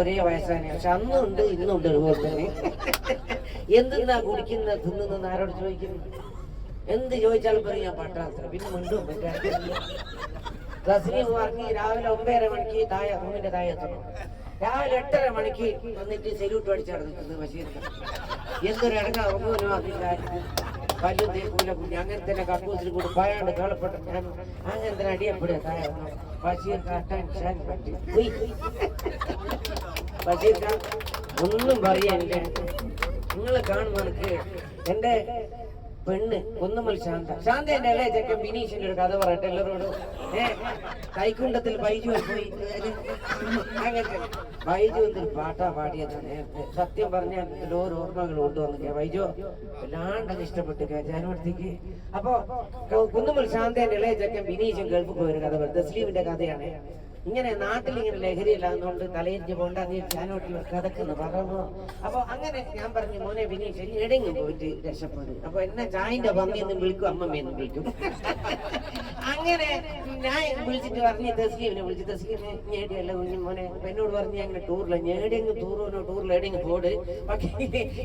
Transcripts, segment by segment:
ഒരേ വയസ്സാണ്. പക്ഷെ അന്നും ഉണ്ട് ഇന്നും ഉണ്ട് ഒരുപോലെ തന്നെ. എന്തെന്നാ കുടിക്കുന്ന തിന്നുന്ന ആരോട് ചോദിക്കുന്നു? എന്ത് ചോദിച്ചാലും പറയും ഞാൻ പട്ടാളത്തിൽ. പിന്നെ മിണ്ടും പറ്റാ. തസ്ലീം പറഞ്ഞ് രാവിലെ 9:30 മണിക്ക് റൂമിന്റെ താഴെ എത്തണം. രാവിലെ 8:30 മണിക്ക് വന്നിട്ട് സെല്യൂട്ട് അടിച്ചാണ് നിൽക്കുന്നത് ബഷീർ. എന്തൊരു ഇടങ്ങ ഒന്നും അതില്ല. പല്ലും തേക്കൂല കുഞ്ഞ്. അങ്ങനെ തന്നെ കക്കൂസിൽ കൂടി പയാണ്ട് കേളപ്പെട്ട ഞാൻ അങ്ങനെ തന്നെ അടിയപ്പെടുക താഴെ ബഷീർ കാട്ടാൻ പറ്റി. ബഷീർ ഒന്നും പറയാനില്ല. നിങ്ങളെ കാണുമ്പോൾ എനിക്ക് എന്റെ പെണ്ണ് കുന്നുമൽ ശാന്ത എന്റെ ഇളയ ചെക്കൻ ബിനീഷിന്റെ ഒരു കഥ പറയട്ടെ എല്ലാവരോടും. കൈക്കുണ്ടത്തിൽ ബൈജു പോയി. അങ്ങനത്തെ ബൈജു എന്തൊരു പാട്ടാ പാടിയത് നേരത്തെ. സത്യം പറഞ്ഞാൽ ഓരോ ഓർമ്മകൾ കൊണ്ടുവന്നു. ബൈജു വല്ലാണ്ടങ്ങ് ഇഷ്ടപ്പെട്ടു ജാനുവടുത്തേക്ക്. അപ്പൊ കുന്നുമൽ ശാന്തന്റെ ഇളയ ചെക്കൻ ബിനീഷും ഗൾഫിൽ പോയൊരു കഥ പറയും. തസ്ലീമിന്റെ കഥയാണ്. ഇങ്ങനെ നാട്ടിൽ ഇങ്ങനെ ലഹരിയില്ലാന്നുകൊണ്ട് തലയിരിഞ്ഞ് പോണ്ട നീ ചാനോട്ടിൽ കഥക്കുന്നു പറഞ്ഞു. അപ്പൊ അങ്ങനെ ഞാൻ പറഞ്ഞു മോനെ ബിനീഷ് എവിടെയെങ്കിലും പോയിട്ട് രക്ഷപ്പെടും. അപ്പൊ എന്നെ ചായന്റെ പന്നിയെന്നും വിളിക്കും അമ്മമ്മയെന്നും വിളിക്കും. അങ്ങനെ ഞാൻ വിളിച്ചിട്ട് പറഞ്ഞു തസ്ലീമിനെ വിളിച്ച് തസ്ലീമിനെ ഞേടിയല്ല കുഞ്ഞു മോനെ എന്നോട് പറഞ്ഞ് അങ്ങനെ ടൂറില്ല ഞേടെങ്കിലും ടൂറിൽ എവിടെയെങ്കിലും പോട്. പക്ഷേ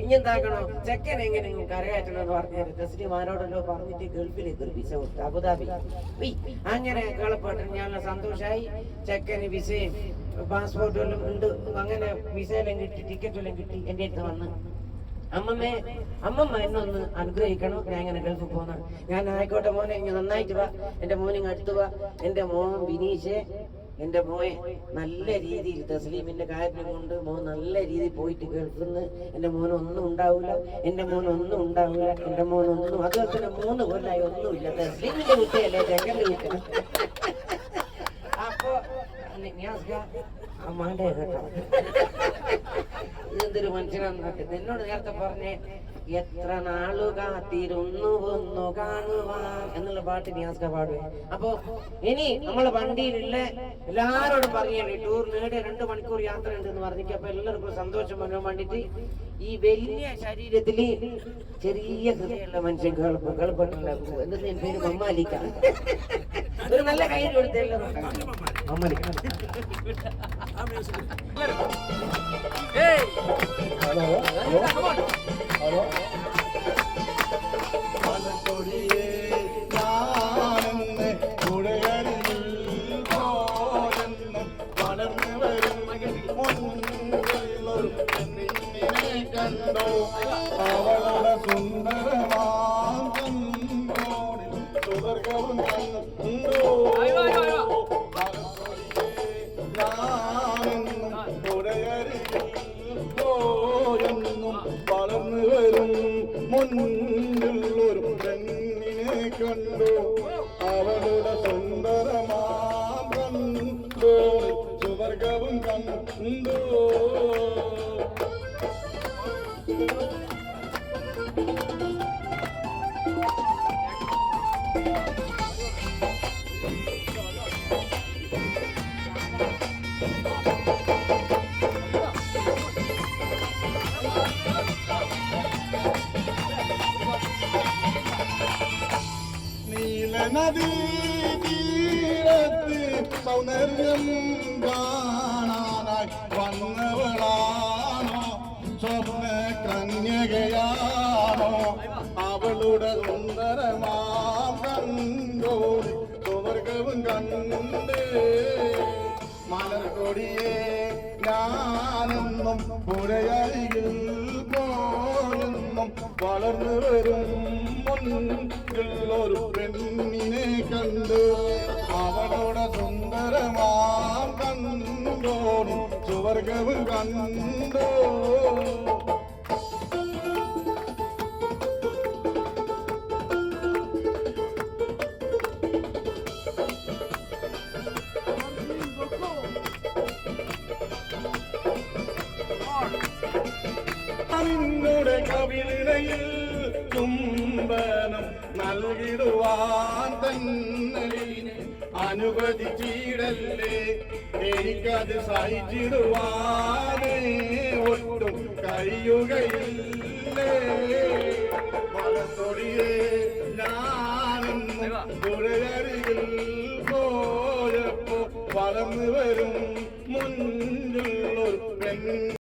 ഇഞ്ഞെന്താക്കണോ ചെക്കൻ എങ്ങനെയെങ്കിലും കരകയറ്റണമെന്ന് പറഞ്ഞു. തസ്ലീം ആരോടല്ലോ പറഞ്ഞിട്ട് ഗൾഫിലേക്ക് ഒരു വിസ കൊടുത്തു അബുദാബി. അങ്ങനെ കളപ്പാട്ടൻ ഞാൻ സന്തോഷമായി. ചെക്കന് വിസയും പാസ്പോർട്ടും എല്ലാം ഉണ്ട്. അങ്ങനെ വിസയെല്ലാം കിട്ടി ടിക്കറ്റ് എല്ലാം കിട്ടി എൻ്റെ അടുത്ത് വന്ന് അമ്മമ്മ എന്നൊന്ന് അനുഗ്രഹിക്കണം. ഞാൻ ഇങ്ങനെ ഗൾഫിൽ പോന്ന. ഞാൻ ആയിക്കോട്ടെ മോനെ ഇങ്ങനെ നന്നായിട്ട് വാ. എൻ്റെ മോനിങ് അടുത്ത് വാ. എൻ്റെ മോൻ ബിനീഷ് എൻ്റെ മോയെ നല്ല രീതിയിൽ തസ്ലീമിന്റെ കാര്യം കൊണ്ട് മോൻ നല്ല രീതിയിൽ പോയിട്ട് ഗൾഫിന്ന് എൻ്റെ മോനൊന്നും ഉണ്ടാവില്ല. എൻ്റെ മോനൊന്നും ഉണ്ടാവില്ല. എൻ്റെ മോനൊന്നും അതുപോലെ തന്നെ 3 കൊല്ലായി ഒന്നുമില്ല. തസ്ലീമിന്റെ കുട്ടിയല്ലേ ചെക്കൻ്റെ കുട്ടി. അപ്പൊ അമ്മാന്റെ കേട്ടോ ഇതെന്തൊരു മനുഷ്യനാന്ന്. എന്നോട് നേരത്തെ പറഞ്ഞേ എത്ര നാളു കാത്തിരുന്നു ഒന്നു കാണുവാൻ എന്നുള്ള പാട്ട് നിയാസ്ക പാടുവേ. അപ്പൊ ഇനി നമ്മളെ വണ്ടിയിലുള്ള എല്ലാരോടും പറഞ്ഞേ ടൂർ നേടിയ 2 മണിക്കൂർ യാത്ര ഉണ്ടെന്ന് പറഞ്ഞിട്ട്. അപ്പൊ എല്ലാവർക്കും സന്തോഷം വരാൻ വേണ്ടിട്ട് ഈ വലിയ ശരീരത്തില് ചെറിയ ഹൃദയമുള്ള മനുഷ്യൻ കേൾപ്പെട്ടുള്ള എന്നിട്ട് എന്റെ പേര് മമ്മാലിക്ക. ഒരു നല്ല കൈ കൊടുത്തല്ലോ മമ്മാലിക്ക. ഹലോ ഹലോ അവളുടെ സുന്ദരമാം സുവർഗവും പോയെന്നും വളർന്നു വരും മുന്നിലൊരു പെണ്ണിനെ കണ്ടു. അവളുടെ സുന്ദരമാം സുവർഗവും കണ്ടു. നീലനദീ തീരത്ത് സൗന്ദര്യം കാണാനായി വന്നവളാണോ സ്വപ്ന കന്യകയാണോ? അവളുടെ സുന്ദരമാം കണ്ടോടി സുവർഗവും കണ്ട് മലർക്കൊടിയെ ഞാനെന്നും പുഴയരികിൽ പോയെന്നും വളർന്നു വരും മുന്നിലൊരു പെണ്ണിനെ കണ്ട് അവളുടെ സുന്ദരമാം കണ്ടോടി സുവർഗവും കണ്ടോ. നിന്നുടെ കവിളിണയിൽ ചുംബനം നൽകിടുവാൻ തന്നെ അനുവദിച്ചിടല്ലേ. എനിക്കത് സഹിച്ചിടുവാനേ ഒട്ടും കഴിയുകയില്ലേ. വളർത്തൊടിയേ ഞാനെന്നും പുഴയരികിൽ പോയപ്പോ വളർന്നു വരും മുൻ